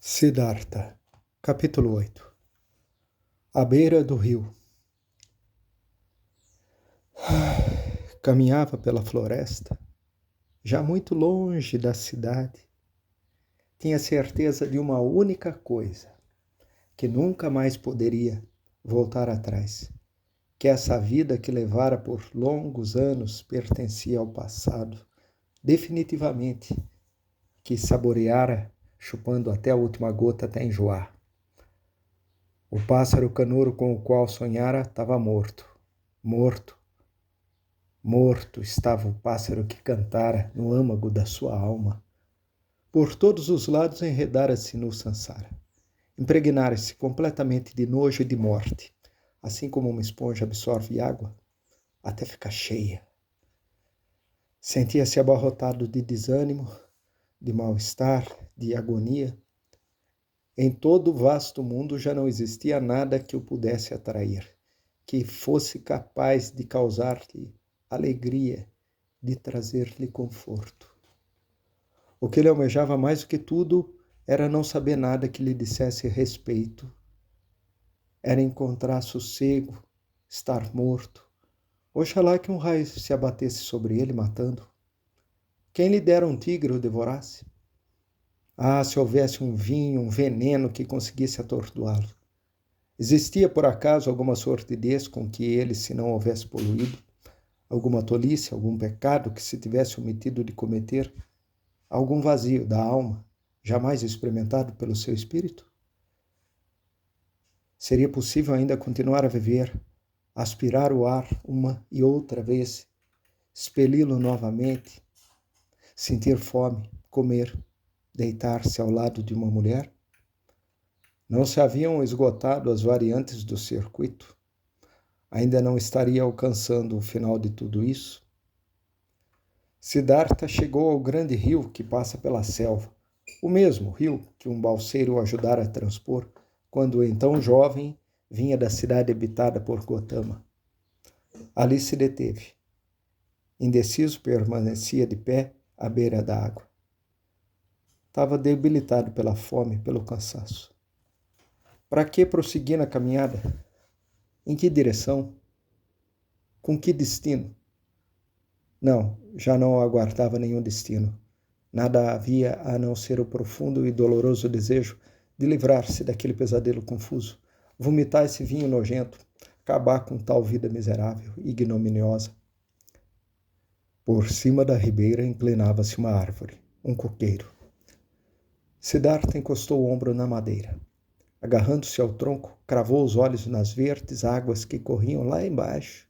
Siddhartha, capítulo 8. À beira do rio. Caminhava pela floresta, já muito longe da cidade. Tinha certeza de uma única coisa, que nunca mais poderia voltar atrás, que essa vida que levara por longos anos pertencia ao passado, definitivamente, que saboreara, chupando até a última gota até enjoar. O pássaro canouro com o qual sonhara estava morto. Morto estava o pássaro que cantara no âmago da sua alma. Por todos os lados enredara-se no sansara. Impregnara-se completamente de nojo e de morte, assim como uma esponja absorve água até ficar cheia. Sentia-se abarrotado de desânimo, de mal-estar, de agonia. Em todo o vasto mundo já não existia nada que o pudesse atrair, que fosse capaz de causar-lhe alegria, de trazer-lhe conforto. O que ele almejava mais do que tudo era não saber nada que lhe dissesse respeito. Era encontrar sossego, estar morto. Oxalá que um raio se abatesse sobre ele, matando. Quem lhe dera um tigre o devorasse? Ah, se houvesse um vinho, um veneno que conseguisse atordoá-lo. Existia, por acaso, alguma sordidez com que ele se não houvesse poluído? Alguma tolice, algum pecado que se tivesse omitido de cometer? Algum vazio da alma, jamais experimentado pelo seu espírito? Seria possível ainda continuar a viver, aspirar o ar uma e outra vez, expeli-lo novamente, sentir fome, comer, deitar-se ao lado de uma mulher? Não se haviam esgotado as variantes do circuito? Ainda não estaria alcançando o final de tudo isso? Siddhartha chegou ao grande rio que passa pela selva, o mesmo rio que um balseiro o ajudara a transpor quando, então jovem, vinha da cidade habitada por Gotama. Ali se deteve. Indeciso, permanecia de pé à beira da água. Estava debilitado pela fome, pelo cansaço. Para que prosseguir na caminhada? Em que direção? Com que destino? Não, já não aguardava nenhum destino. Nada havia a não ser o profundo e doloroso desejo de livrar-se daquele pesadelo confuso, vomitar esse vinho nojento, acabar com tal vida miserável e ignominiosa. Por cima da ribeira inclinava-se uma árvore, um coqueiro. Siddhartha encostou o ombro na madeira. Agarrando-se ao tronco, cravou os olhos nas verdes águas que corriam lá embaixo.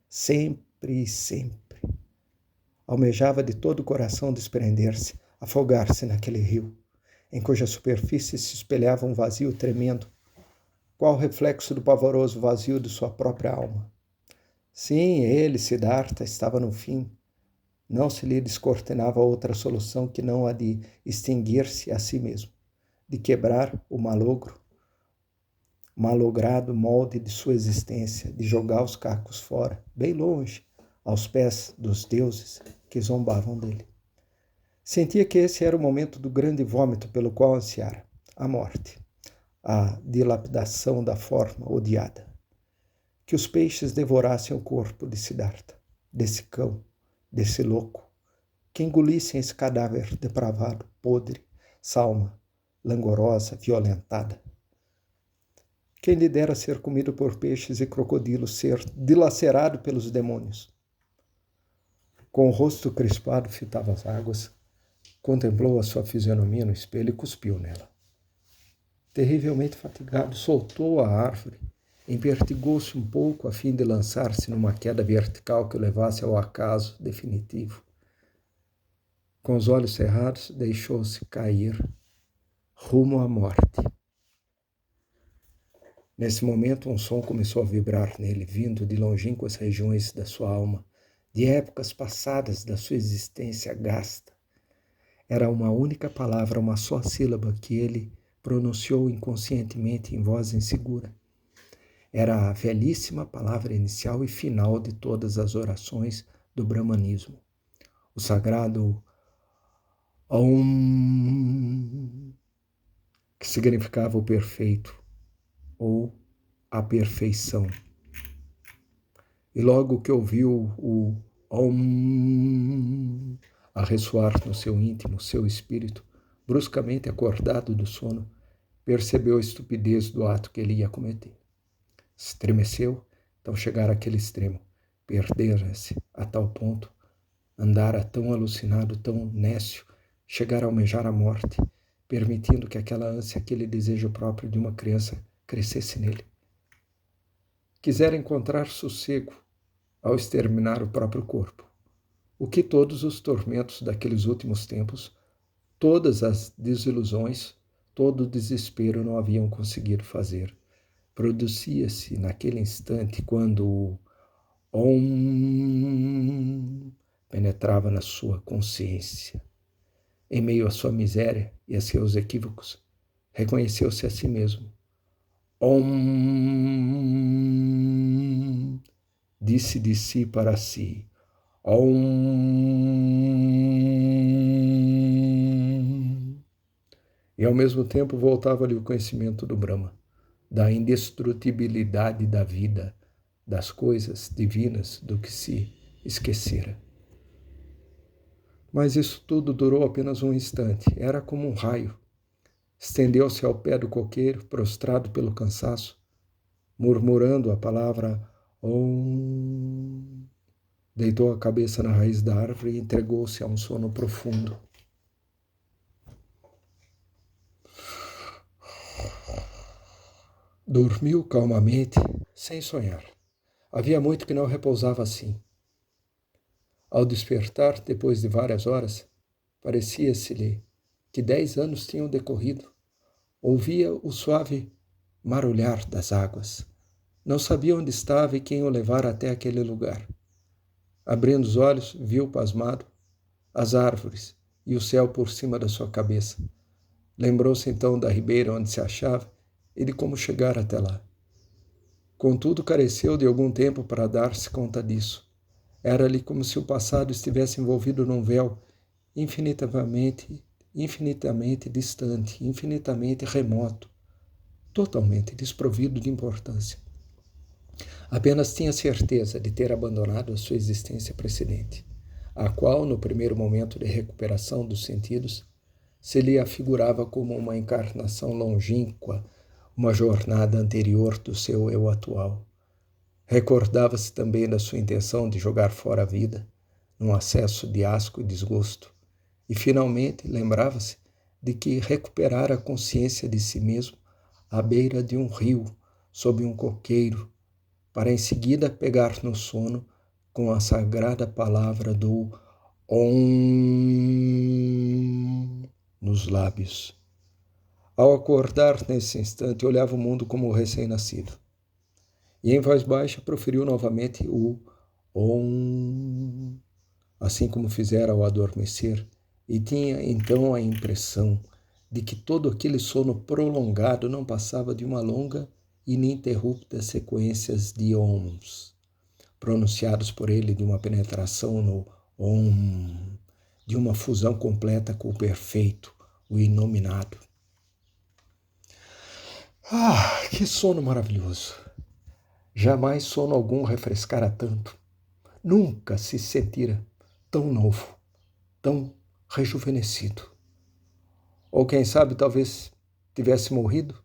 Sempre e sempre. Almejava de todo o coração desprender-se, afogar-se naquele rio, em cuja superfície se espelhava um vazio tremendo, qual reflexo do pavoroso vazio de sua própria alma. Sim, ele, Siddhartha, estava no fim. Não se lhe descortinava outra solução que não a de extinguir-se a si mesmo, de quebrar o malogrado molde de sua existência, de jogar os cacos fora, bem longe, aos pés dos deuses que zombavam dele. Sentia que esse era o momento do grande vômito pelo qual ansiara, a morte, a dilapidação da forma odiada. Que os peixes devorassem o corpo de Siddhartha, desse cão, desse louco, que engolissem esse cadáver depravado, podre, essa alma langorosa, violentada. Quem lhe dera ser comido por peixes e crocodilos, ser dilacerado pelos demônios. Com o rosto crispado, fitava as águas, contemplou a sua fisionomia no espelho e cuspiu nela. Terrivelmente fatigado, soltou a árvore, empertigou-se um pouco a fim de lançar-se numa queda vertical que o levasse ao acaso definitivo. Com os olhos cerrados, deixou-se cair rumo à morte. Nesse momento, um som começou a vibrar nele, vindo de longínquas regiões da sua alma, de épocas passadas da sua existência gasta. Era uma única palavra, uma só sílaba que ele pronunciou inconscientemente em voz insegura. Era a velhíssima palavra inicial e final de todas as orações do brahmanismo. O sagrado Om. que significava o perfeito ou a perfeição. E logo que ouviu o Om a ressoar no seu íntimo, seu espírito, bruscamente acordado do sono, percebeu a estupidez do ato que ele ia cometer. Estremeceu, então chegara àquele extremo, perdera-se a tal ponto, andara tão alucinado, tão nécio, chegar a almejar a morte, permitindo que aquela ânsia, aquele desejo próprio de uma criança crescesse nele. Quisera encontrar sossego ao exterminar o próprio corpo, o que todos os tormentos daqueles últimos tempos, todas as desilusões, todo o desespero não haviam conseguido fazer. Produzia-se naquele instante quando o Om penetrava na sua consciência. Em meio à sua miséria e a seus equívocos, reconheceu-se a si mesmo. Om, disse de si para si. Om. E ao mesmo tempo voltava-lhe o conhecimento do Brahma, da indestrutibilidade da vida, das coisas divinas do que se esquecera. Mas isso tudo durou apenas um instante, era como um raio. Estendeu-se ao pé do coqueiro, prostrado pelo cansaço, murmurando a palavra Om. Deitou a cabeça na raiz da árvore e entregou-se a um sono profundo. Dormiu calmamente, sem sonhar. Havia muito que não repousava assim. Ao despertar, depois de várias horas, parecia-se-lhe que 10 anos tinham decorrido. Ouvia o suave marulhar das águas. Não sabia onde estava e quem o levara até aquele lugar. Abrindo os olhos, viu pasmado as árvores e o céu por cima da sua cabeça. Lembrou-se então da ribeira onde se achava e de como chegar até lá. Contudo, careceu de algum tempo para dar-se conta disso. Era-lhe como se o passado estivesse envolvido num véu infinitamente distante, infinitamente remoto, totalmente desprovido de importância. Apenas tinha certeza de ter abandonado a sua existência precedente, a qual, no primeiro momento de recuperação dos sentidos, se lhe afigurava como uma encarnação longínqua, uma jornada anterior do seu eu atual. Recordava-se também da sua intenção de jogar fora a vida, num acesso de asco e desgosto, e finalmente lembrava-se de que recuperara a consciência de si mesmo à beira de um rio, sob um coqueiro, para em seguida pegar no sono com a sagrada palavra do Om nos lábios. Ao acordar nesse instante, olhava o mundo como recém-nascido. E em voz baixa proferiu novamente o Om, assim como fizera ao adormecer, e tinha então a impressão de que todo aquele sono prolongado não passava de uma longa e ininterrupta sequência de Oms, pronunciados por ele de uma penetração no Om, de uma fusão completa com o perfeito, o inominado. Ah, que sono maravilhoso! Jamais sono algum refrescara tanto. Nunca se sentira tão novo, tão rejuvenescido. Ou quem sabe talvez tivesse morrido,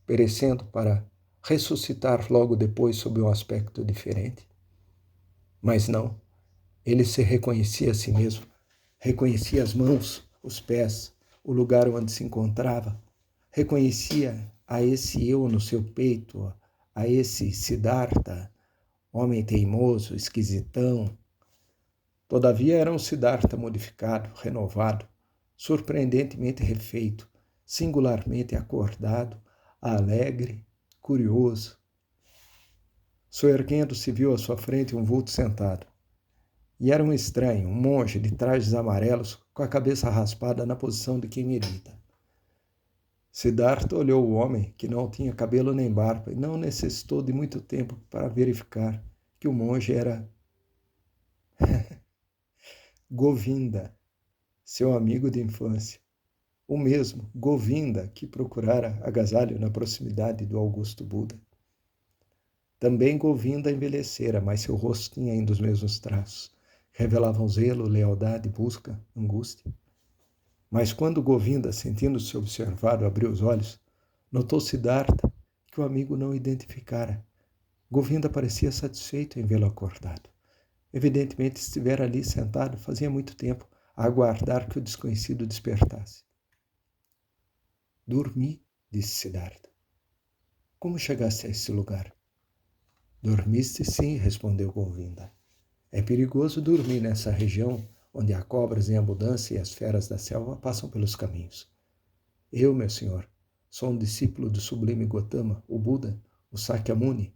perecendo para ressuscitar logo depois sob um aspecto diferente. Mas não, ele se reconhecia a si mesmo, reconhecia as mãos, os pés, o lugar onde se encontrava, reconhecia a esse eu no seu peito, a esse Siddhartha, homem teimoso, esquisitão. Todavia era um Siddhartha modificado, renovado, surpreendentemente refeito, singularmente acordado, alegre, curioso. Soerguendo-se, viu à sua frente um vulto sentado. E era um estranho, um monge de trajes amarelos, com a cabeça raspada na posição de quem medita. Siddhartha olhou o homem, que não tinha cabelo nem barba, e não necessitou de muito tempo para verificar que o monge era Govinda, seu amigo de infância, o mesmo Govinda que procurara agasalho na proximidade do augusto Buda. Também Govinda envelhecera, mas seu rosto tinha ainda os mesmos traços. Revelavam zelo, lealdade, busca, angústia. Mas quando Govinda, sentindo-se observado, abriu os olhos, notou Siddhartha que o amigo não identificara. Govinda parecia satisfeito em vê-lo acordado. Evidentemente estivera ali sentado fazia muito tempo, a aguardar que o desconhecido despertasse. Dormi, disse Siddhartha. Como chegaste a esse lugar? Dormiste sim, respondeu Govinda. É perigoso dormir nessa região onde há cobras em abundância e as feras da selva passam pelos caminhos. Eu, meu senhor, sou um discípulo do sublime Gotama, o Buda, o Sakyamuni.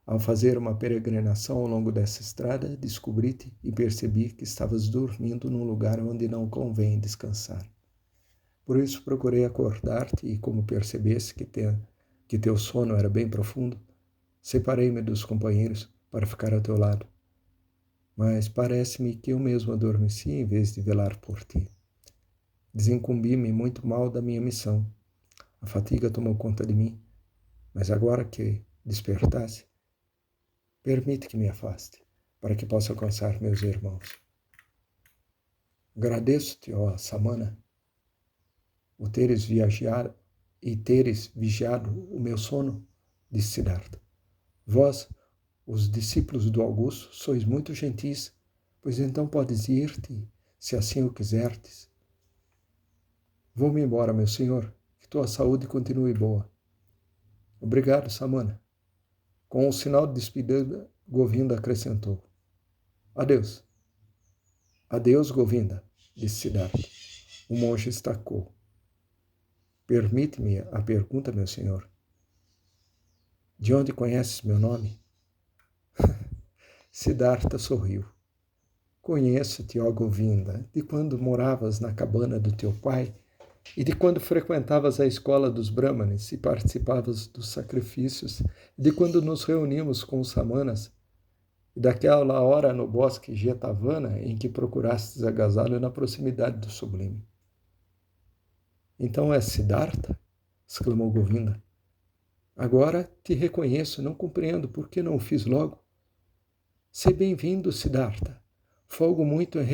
Ao fazer uma peregrinação ao longo dessa estrada, descobri-te e percebi que estavas dormindo num lugar onde não convém descansar. Por isso procurei acordar-te e, como percebesse que teu sono era bem profundo, separei-me dos companheiros para ficar ao teu lado. Mas parece-me que eu mesmo adormeci em vez de velar por ti. Desincumbi-me muito mal da minha missão. A fatiga tomou conta de mim, mas agora que despertasse, permite que me afaste, para que possa alcançar meus irmãos. Agradeço-te, ó Samana, o teres vigiado o meu sono, disse Siddhartha. Vós, os discípulos do Augusto, sois muito gentis, pois então podes ir-te, se assim o quisertes. Vou-me embora, meu senhor, que tua saúde continue boa. Obrigado, Samana. Com um sinal de despedida, Govinda acrescentou. Adeus. Adeus, Govinda, disse Siddhartha. O monge estacou. Permite-me a pergunta, meu senhor. De onde conheces meu nome? Siddhartha sorriu. Conheço-te, ó Govinda, de quando moravas na cabana do teu pai e de quando frequentavas a escola dos Brahmanes e participavas dos sacrifícios, e de quando nos reunimos com os samanas, e daquela hora no bosque Jetavana em que procurastes agasalho na proximidade do sublime. Então é Siddhartha? Exclamou Govinda. Agora te reconheço, não compreendo por que não o fiz logo. Seja bem-vindo, Siddhartha. Folgo muito em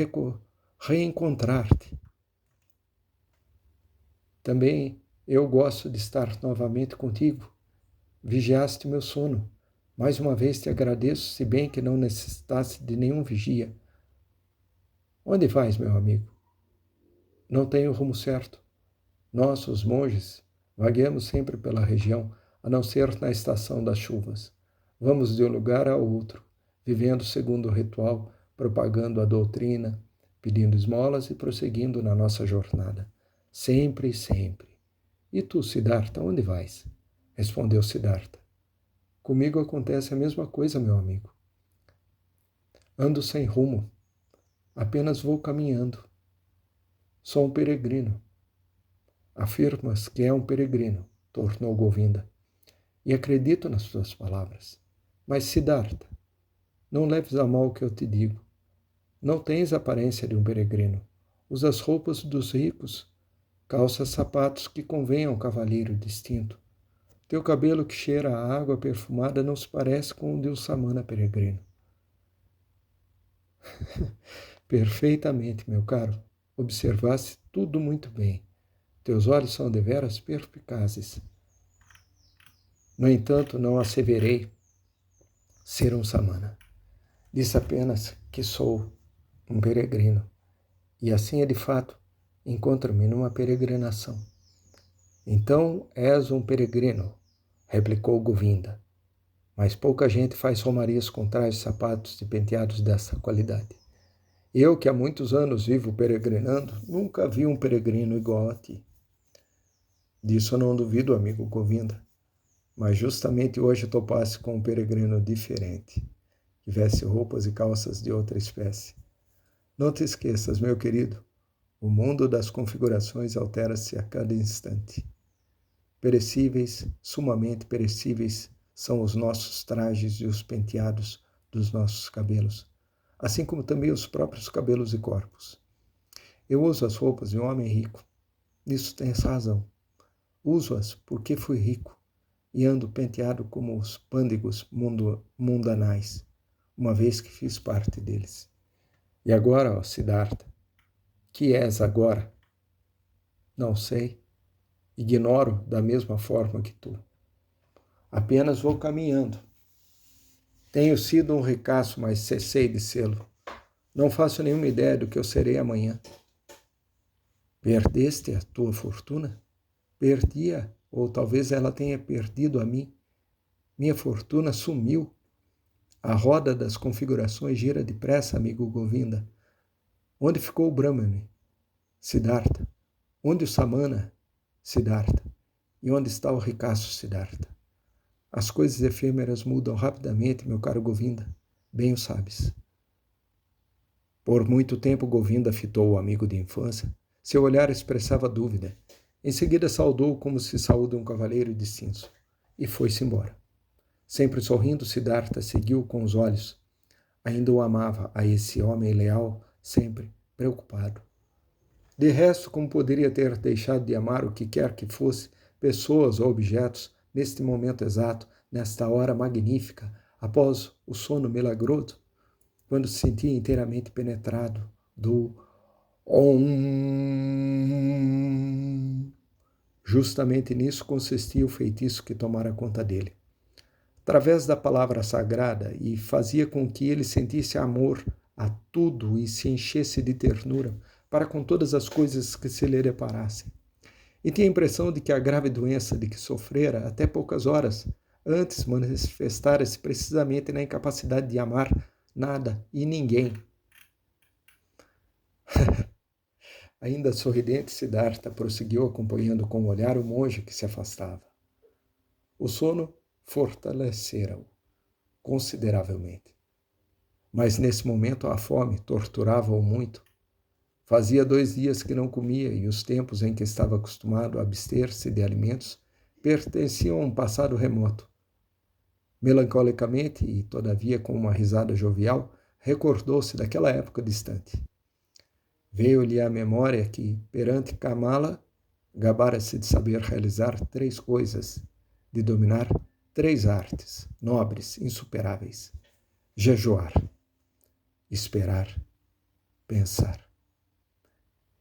reencontrar-te. Também eu gosto de estar novamente contigo. Vigiaste meu sono. Mais uma vez te agradeço, se bem que não necessitasse de nenhum vigia. Onde vais, meu amigo? Não tenho rumo certo. Nós, os monges, vagueamos sempre pela região, a não ser na estação das chuvas. Vamos de um lugar a outro, vivendo segundo o ritual, propagando a doutrina, pedindo esmolas e prosseguindo na nossa jornada. Sempre e sempre. E tu, Siddhartha, onde vais? Respondeu Siddhartha. Comigo acontece a mesma coisa, meu amigo. Ando sem rumo. Apenas vou caminhando. Sou um peregrino. Afirmas que é um peregrino, tornou Govinda. E acredito nas tuas palavras. Mas, Siddhartha, não leves a mal o que eu te digo. Não tens a aparência de um peregrino. Usas roupas dos ricos, calças sapatos que convêm a um cavalheiro distinto. Teu cabelo que cheira a água perfumada não se parece com o de um samana peregrino. Perfeitamente, meu caro. Observaste tudo muito bem. Teus olhos são deveras perspicazes. No entanto, não asseverei ser um samana. Disse apenas que sou um peregrino. E assim é de fato, encontro-me numa peregrinação. Então és um peregrino, replicou Govinda. Mas pouca gente faz romarias com trajes, sapatos e penteados dessa qualidade. Eu, que há muitos anos vivo peregrinando, nunca vi um peregrino igual a ti. Disso eu não duvido, amigo Govinda. Mas justamente hoje topasse com um peregrino diferente, que veste roupas e calças de outra espécie. Não te esqueças, meu querido, o mundo das configurações altera-se a cada instante. Perecíveis, sumamente perecíveis, são os nossos trajes e os penteados dos nossos cabelos, assim como também os próprios cabelos e corpos. Eu uso as roupas de um homem rico. Nisso tens razão. Uso-as porque fui rico e ando penteado como os pândigos mundanais, uma vez que fiz parte deles. E agora, ó Siddhartha, que és agora? Não sei. Ignoro da mesma forma que tu. Apenas vou caminhando. Tenho sido um ricaço, mas cessei de sê-lo. Não faço nenhuma ideia do que eu serei amanhã. Perdeste a tua fortuna? Perdi-a, ou talvez ela tenha perdido a mim. Minha fortuna sumiu. A roda das configurações gira depressa, amigo Govinda. Onde ficou o Brahmani? Siddhartha. Onde o Samana? Siddhartha. E onde está o ricaço Siddhartha? As coisas efêmeras mudam rapidamente, meu caro Govinda. Bem o sabes. Por muito tempo Govinda fitou o amigo de infância. Seu olhar expressava dúvida. Em seguida saudou como se saúda um cavaleiro distinto. E foi-se embora. Sempre sorrindo, Siddhartha seguiu com os olhos. Ainda o amava a esse homem leal, sempre preocupado. De resto, como poderia ter deixado de amar o que quer que fosse, pessoas ou objetos, neste momento exato, nesta hora magnífica, após o sono milagroso, quando se sentia inteiramente penetrado do Om. Justamente nisso consistia o feitiço que tomara conta dele. Através da palavra sagrada, e fazia com que ele sentisse amor a tudo e se enchesse de ternura para com todas as coisas que se lhe deparassem. E tinha a impressão de que a grave doença de que sofrera até poucas horas antes manifestara-se precisamente na incapacidade de amar nada e ninguém. Ainda sorridente, Siddhartha prosseguiu acompanhando com o olhar o monge que se afastava. O sono fortalecera-o consideravelmente. Mas nesse momento a fome torturava-o muito. Fazia 2 dias que não comia e os tempos em que estava acostumado a abster-se de alimentos pertenciam a um passado remoto. Melancolicamente e, todavia, com uma risada jovial, recordou-se daquela época distante. Veio-lhe à memória que, perante Kamala, gabara-se de saber realizar 3 coisas, de dominar 3 artes, nobres, insuperáveis: jejuar, esperar, pensar.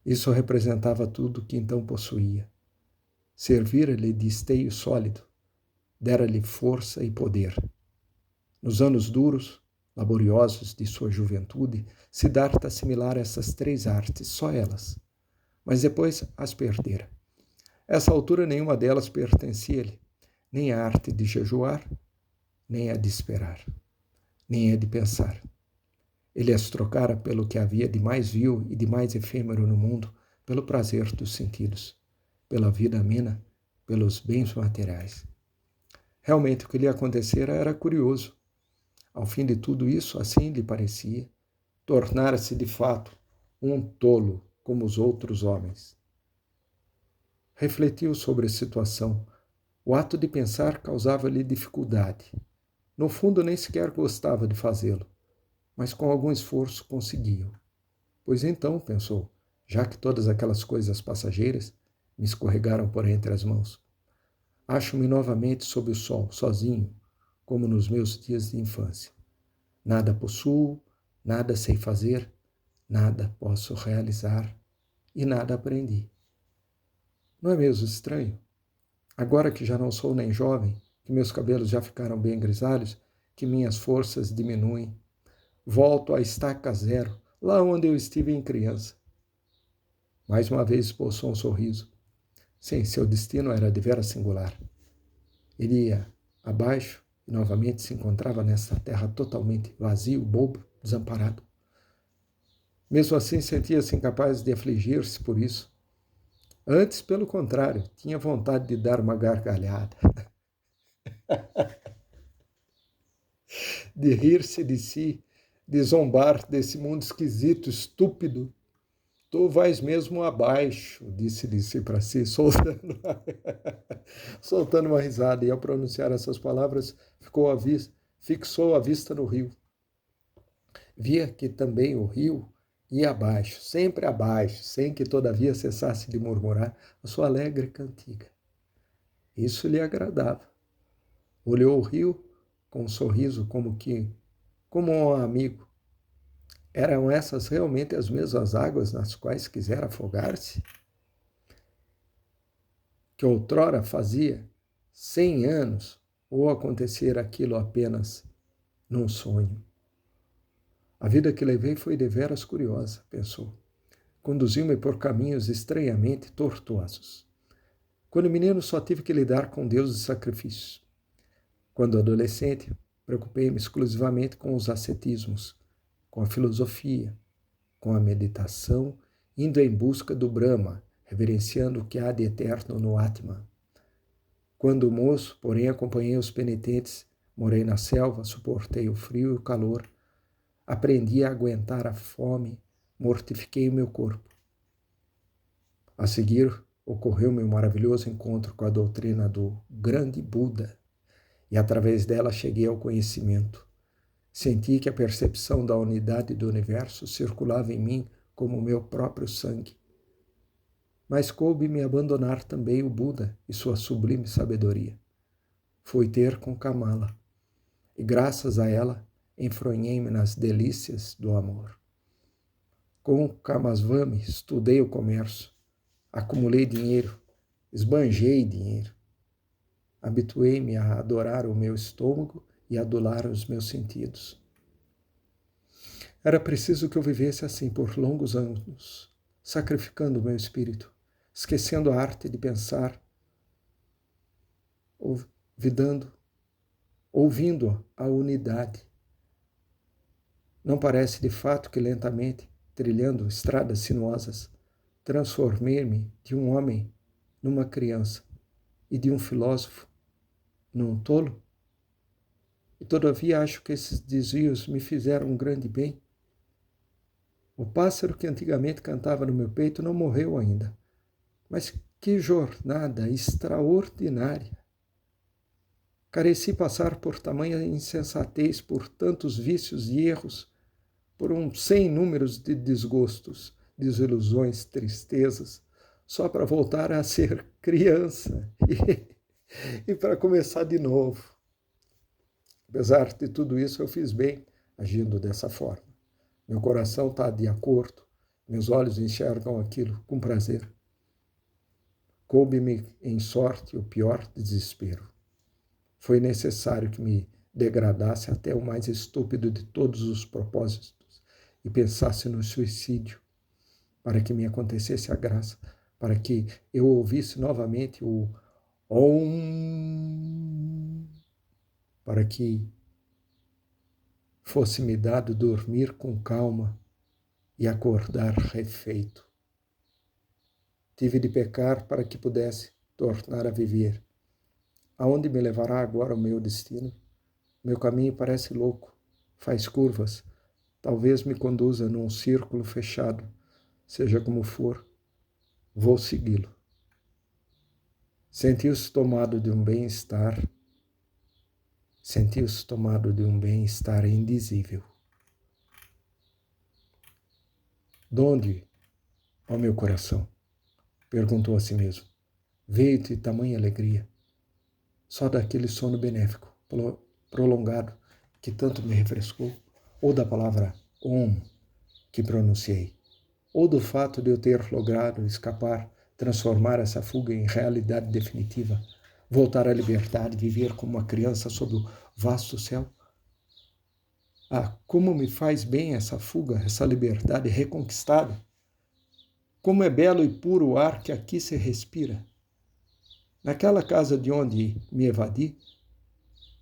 Isso representava tudo que então possuía. Servira-lhe de esteio sólido, dera-lhe força e poder. Nos anos duros, laboriosos de sua juventude, Siddhartha assimilara essas 3 artes, só elas, mas depois as perdera. Essa altura nenhuma delas pertencia-lhe, nem a arte de jejuar, nem a de esperar, nem a de pensar. Ele as trocara pelo que havia de mais vil e de mais efêmero no mundo, pelo prazer dos sentidos, pela vida amena, pelos bens materiais. Realmente o que lhe acontecera era curioso. Ao fim de tudo isso, assim lhe parecia, tornara-se de fato um tolo como os outros homens. Refletiu sobre a situação. O ato de pensar causava-lhe dificuldade. No fundo, nem sequer gostava de fazê-lo, mas com algum esforço conseguiu. Pois então, pensou, já que todas aquelas coisas passageiras me escorregaram por entre as mãos, acho-me novamente sob o sol, sozinho, como nos meus dias de infância. Nada possuo, nada sei fazer, nada posso realizar e nada aprendi. Não é mesmo estranho? Agora que já não sou nem jovem, que meus cabelos já ficaram bem grisalhos, que minhas forças diminuem, volto à estaca zero, lá onde eu estive em criança. Mais uma vez esboçou um sorriso. Sim, seu destino era deveras singular. Ele ia abaixo e novamente se encontrava nesta terra totalmente vazio, bobo, desamparado. Mesmo assim, sentia-se incapaz de afligir-se por isso. Antes, pelo contrário, tinha vontade de dar uma gargalhada, de rir-se de si, de zombar desse mundo esquisito, estúpido. Tu vais mesmo abaixo, disse para si, soltando uma risada, e ao pronunciar essas palavras, fixou a vista no rio. Via que também o rio Ia abaixo, sempre abaixo, sem que todavia cessasse de murmurar a sua alegre cantiga. Isso lhe agradava. Olhou o rio com um sorriso como um amigo. Eram essas realmente as mesmas águas nas quais quisera afogar-se? Que outrora fazia 100 anos, ou acontecer aquilo apenas num sonho? A vida que levei foi deveras curiosa, pensou. Conduziu-me por caminhos estranhamente tortuosos. Quando menino, só tive que lidar com deuses e sacrifícios. Quando adolescente, preocupei-me exclusivamente com os ascetismos, com a filosofia, com a meditação, indo em busca do Brahma, reverenciando o que há de eterno no Atman. Quando moço, porém, acompanhei os penitentes, morei na selva, suportei o frio e o calor, aprendi a aguentar a fome, mortifiquei o meu corpo. A seguir, ocorreu-me um maravilhoso encontro com a doutrina do grande Buda, e através dela cheguei ao conhecimento. Senti que a percepção da unidade do universo circulava em mim como o meu próprio sangue. Mas coube-me abandonar também o Buda e sua sublime sabedoria. Fui ter com Kamala, e graças a ela enfronhei-me nas delícias do amor. Com Kamaswami estudei o comércio, acumulei dinheiro, esbanjei dinheiro. Habituei-me a adorar o meu estômago e adular os meus sentidos. Era preciso que eu vivesse assim por longos anos, sacrificando o meu espírito, esquecendo a arte de pensar, ouvindo a unidade. Não parece de fato que lentamente, trilhando estradas sinuosas, transformei-me de um homem numa criança e de um filósofo num tolo? E todavia acho que esses desvios me fizeram um grande bem. O pássaro que antigamente cantava no meu peito não morreu ainda. Mas que jornada extraordinária! Careci passar por tamanha insensatez, por tantos vícios e erros, por sem números de desgostos, desilusões, tristezas, só para voltar a ser criança e para começar de novo. Apesar de tudo isso, eu fiz bem agindo dessa forma. Meu coração está de acordo, meus olhos enxergam aquilo com prazer. Coube-me em sorte o pior desespero. Foi necessário que me degradasse até o mais estúpido de todos os propósitos e pensasse no suicídio, para que me acontecesse a graça, para que eu ouvisse novamente o Om, para que fosse-me dado dormir com calma e acordar refeito. Tive de pecar para que pudesse tornar a viver. Aonde me levará agora o meu destino? Meu caminho parece louco, faz curvas, talvez me conduza num círculo fechado. Seja como for, vou segui-lo. Sentiu-se tomado de um bem-estar indizível. Donde, ó meu coração, perguntou a si mesmo, veio-te tamanha alegria? Só daquele sono benéfico, prolongado, que tanto me refrescou, ou da palavra Om que pronunciei, ou do fato de eu ter logrado escapar, transformar essa fuga em realidade definitiva, voltar à liberdade, viver como uma criança sob o vasto céu? Ah, como me faz bem essa fuga, essa liberdade reconquistada! Como é belo e puro o ar que aqui se respira! Naquela casa de onde me evadi,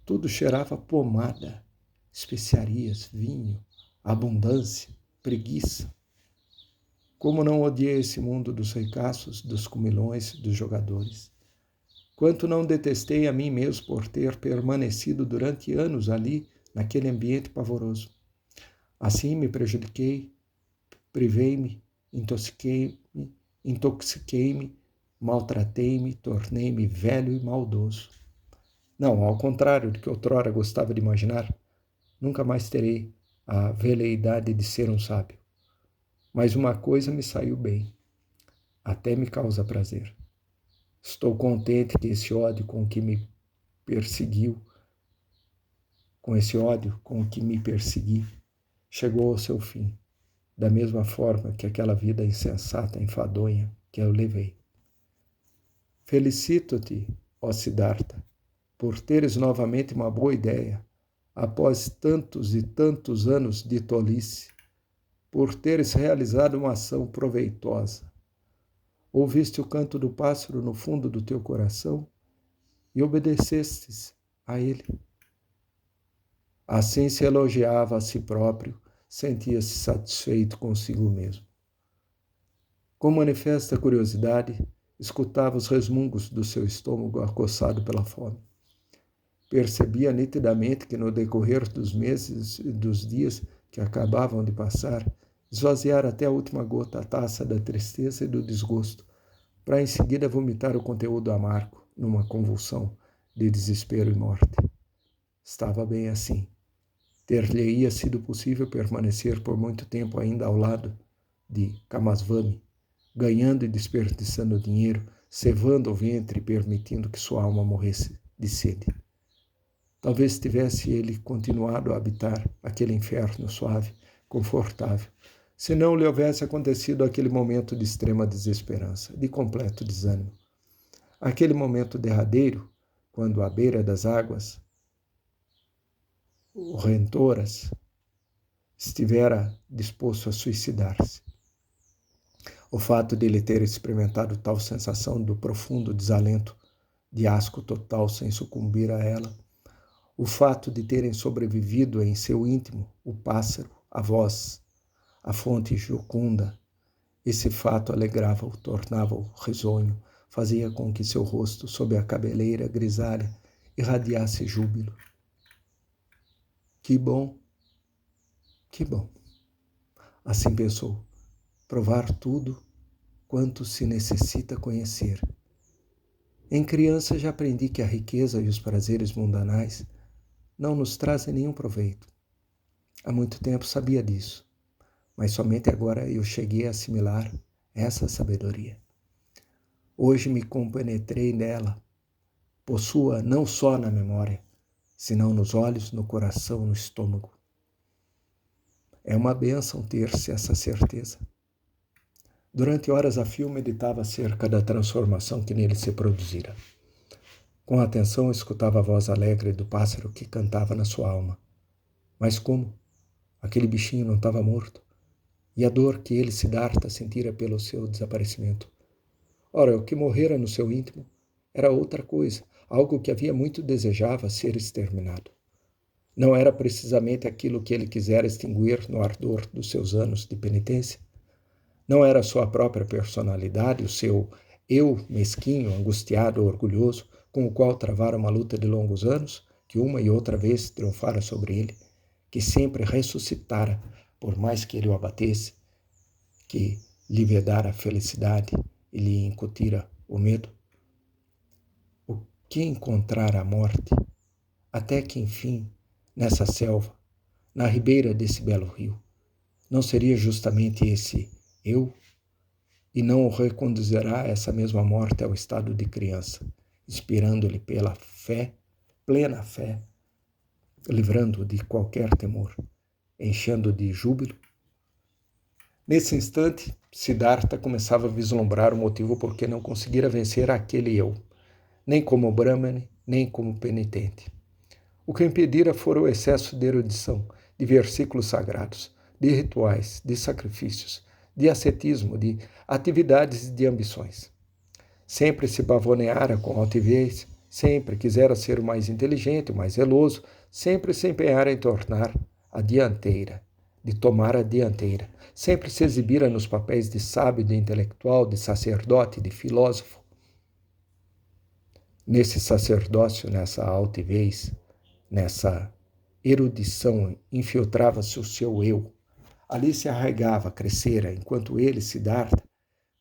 tudo cheirava pomada, especiarias, vinho, abundância, preguiça. Como não odiei esse mundo dos ricaços, dos comilões, dos jogadores. Quanto não detestei a mim mesmo por ter permanecido durante anos ali, naquele ambiente pavoroso. Assim me prejudiquei, privei-me, intoxiquei-me, maltratei-me, tornei-me velho e maldoso. Não, ao contrário do que outrora gostava de imaginar, nunca mais terei a veleidade de ser um sábio. Mas uma coisa me saiu bem, até me causa prazer. Estou contente que esse ódio com que me perseguiu, com esse ódio com que me persegui, chegou ao seu fim, da mesma forma que aquela vida insensata, enfadonha que eu levei. Felicito-te, ó Siddhartha, por teres novamente uma boa ideia, após tantos e tantos anos de tolice, por teres realizado uma ação proveitosa. Ouviste o canto do pássaro no fundo do teu coração e obedecestes a ele. Assim se elogiava a si próprio, sentia-se satisfeito consigo mesmo. Com manifesta curiosidade, escutava os resmungos do seu estômago acossado pela fome. Percebia nitidamente que no decorrer dos meses e dos dias que acabavam de passar, esvaziara até a última gota a taça da tristeza e do desgosto, para em seguida vomitar o conteúdo amargo numa convulsão de desespero e morte. Estava bem assim. Ter-lhe-ia sido possível permanecer por muito tempo ainda ao lado de Kamaswami, ganhando e desperdiçando dinheiro, cevando o ventre e permitindo que sua alma morresse de sede. Talvez tivesse ele continuado a habitar aquele inferno suave, confortável, se não lhe houvesse acontecido aquele momento de extrema desesperança, de completo desânimo. Aquele momento derradeiro, quando à beira das águas horrendoras, estivera disposto a suicidar-se. O fato de ele ter experimentado tal sensação do profundo desalento, de asco total sem sucumbir a ela, o fato de terem sobrevivido em seu íntimo o pássaro, a voz, a fonte jocunda, esse fato alegrava-o, tornava-o risonho, fazia com que seu rosto, sob a cabeleira grisalha, irradiasse júbilo. Que bom, que bom. Assim pensou, provar tudo quanto se necessita conhecer. Em criança já aprendi que a riqueza e os prazeres mundanais não nos trazem nenhum proveito. Há muito tempo sabia disso, mas somente agora eu cheguei a assimilar essa sabedoria. Hoje me compenetrei nela, possua não só na memória, senão nos olhos, no coração, no estômago. É uma bênção ter-se essa certeza. Durante horas a fio meditava acerca da transformação que nele se produzira. Com atenção escutava a voz alegre do pássaro que cantava na sua alma. Mas como? Aquele bichinho não estava morto? E a dor que ele, Siddhartha, sentira pelo seu desaparecimento? Ora, o que morrera no seu íntimo era outra coisa, algo que havia muito desejava ser exterminado. Não era precisamente aquilo que ele quisera extinguir no ardor dos seus anos de penitência? Não era sua própria personalidade, o seu eu mesquinho, angustiado, orgulhoso, com o qual travara uma luta de longos anos, que uma e outra vez triunfara sobre ele, que sempre ressuscitara, por mais que ele o abatesse, que lhe vedara a felicidade e lhe incutira o medo? O que encontrara a morte, até que enfim, nessa selva, na ribeira desse belo rio, não seria justamente esse eu? E não o reconduzirá essa mesma morte ao estado de criança, inspirando-lhe pela fé, plena fé, livrando-o de qualquer temor, enchendo-o de júbilo? Nesse instante, Siddhartha começava a vislumbrar o motivo por que não conseguira vencer aquele eu, nem como Brahmane, nem como penitente. O que o impedira fora o excesso de erudição, de versículos sagrados, de rituais, de sacrifícios, de ascetismo, de atividades e de ambições. Sempre se pavoneara com altivez, sempre quisera ser o mais inteligente, o mais zeloso, sempre se empenhara em tornar a dianteira, de tomar a dianteira. Sempre se exibira nos papéis de sábio, de intelectual, de sacerdote, de filósofo. Nesse sacerdócio, nessa altivez, nessa erudição, infiltrava-se o seu eu. Ali se arraigava, crescera, enquanto ele, Siddhartha,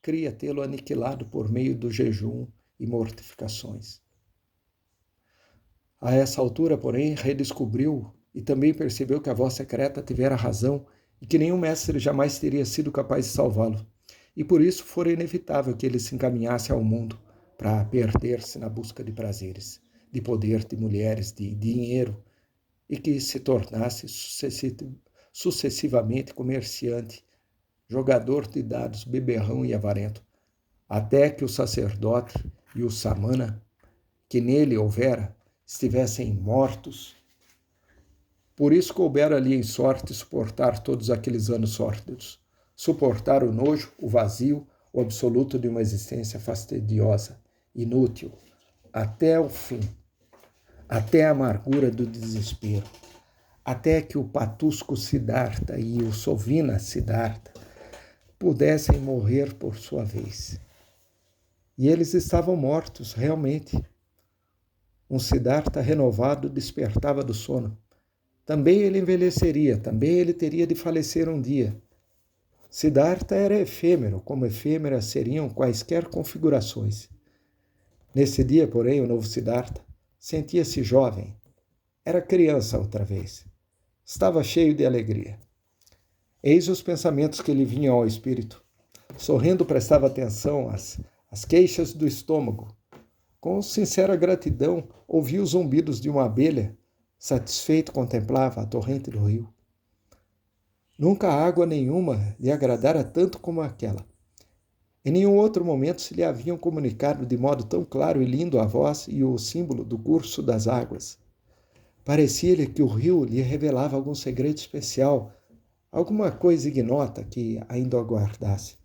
cria tê-lo aniquilado por meio do jejum e mortificações. A essa altura, porém, redescobriu e também percebeu que a voz secreta tivera razão e que nenhum mestre jamais teria sido capaz de salvá-lo. E por isso fora inevitável que ele se encaminhasse ao mundo para perder-se na busca de prazeres, de poder, de mulheres, de dinheiro, e que se tornasse sucessivamente comerciante, jogador de dados, beberrão e avarento, até que o sacerdote e o samana, que nele houvera, estivessem mortos. Por isso coubera-lhe em sorte suportar todos aqueles anos sórdidos, suportar o nojo, o vazio, o absoluto de uma existência fastidiosa, inútil, até o fim, até a amargura do desespero, até que o patusco Siddhartha e o sovina Siddhartha pudessem morrer por sua vez. E eles estavam mortos, realmente. Um Siddhartha renovado despertava do sono. Também ele envelheceria, também ele teria de falecer um dia. Siddhartha era efêmero, como efêmeras seriam quaisquer configurações. Nesse dia, porém, o novo Siddhartha sentia-se jovem. Era criança outra vez. Estava cheio de alegria. Eis os pensamentos que lhe vinham ao espírito. Sorrindo, prestava atenção às queixas do estômago. Com sincera gratidão, ouvia os zumbidos de uma abelha. Satisfeito, contemplava a torrente do rio. Nunca água nenhuma lhe agradara tanto como aquela. Em nenhum outro momento se lhe haviam comunicado de modo tão claro e lindo a voz e o símbolo do curso das águas. Parecia-lhe que o rio lhe revelava algum segredo especial, alguma coisa ignota que ainda o aguardasse.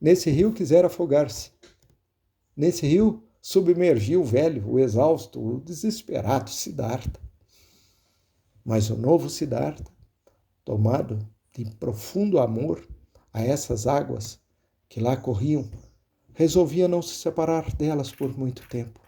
Nesse rio quisera afogar-se. Nesse rio submergiu o velho, o exausto, o desesperado Siddhartha. Mas o novo Siddhartha, tomado de profundo amor a essas águas que lá corriam, resolvia não se separar delas por muito tempo.